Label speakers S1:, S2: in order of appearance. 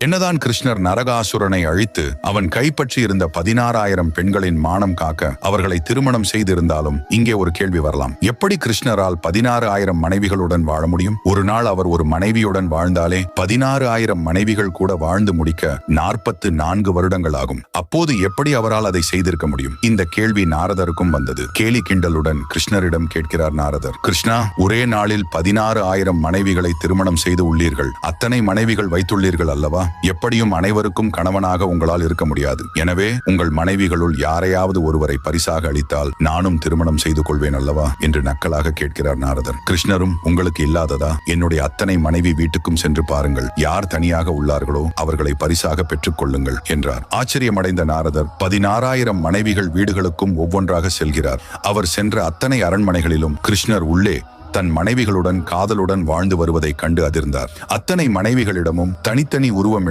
S1: என்னதான் கிருஷ்ணர் நரகாசுரனை அழித்து அவன் கைப்பற்றி இருந்த 16,000 பெண்களின் மானம் காக்க அவர்களை திருமணம் செய்திருந்தாலும் இங்கே ஒரு கேள்வி வரலாம். எப்படி கிருஷ்ணரால் 16,000 மனைவிகளுடன் வாழ முடியும்? ஒரு நாள் அவர் ஒரு மனைவியுடன் வாழ்ந்தாலே 16,000 மனைவிகள் கூட வாழ்ந்து முடிக்க 44 வருடங்கள் ஆகும். அப்போது எப்படி அவரால் அதை செய்திருக்க முடியும்? இந்த கேள்வி நாரதருக்கும் வந்தது. கேலி கிண்டலுடன் கிருஷ்ணரிடம் கேட்கிறார் நாரதர், கிருஷ்ணா, ஒரே நாளில் 16,000 மனைவிகளை திருமணம் செய்து உள்ளீர்கள். அத்தனை மனைவிகள் வைத்துள்ளீர்கள் அல்லவா? எப்படியும் அனைவருக்கும் கணவனாக உங்களால் இருக்க முடியாது. எனவே உங்கள் மனைவிகளுள் யாரையாவது ஒருவரை பரிசாக அளித்தால் நானும் திருமணம் செய்து கொள்வேன் அல்லவா என்று நக்கலாக கேட்கிறார் நாரதர். கிருஷ்ணரும், உங்களுக்கு இல்லாததா? என்னுடைய அத்தனை மனைவி வீட்டுக்கும் சென்று பாருங்கள். யார் தனியாக உள்ளார்களோ அவர்களை பரிசாக பெற்றுக் கொள்ளுங்கள் என்றார். ஆச்சரியமடைந்த நாரதர் 16,000 மனைவிகள் வீடுகளுக்கும் ஒவ்வொன்றாக செல்கிறார். அவர் சென்ற அத்தனை அரண்மனைகளிலும் கிருஷ்ணர் உள்ளே தன் மனைவிகளுடன் காதலுடன் வாழ்ந்து வருவதை கண்டு அதிர்ந்தார். அத்தனை மனைவிகளிடமும் தனித்தனி உருவம்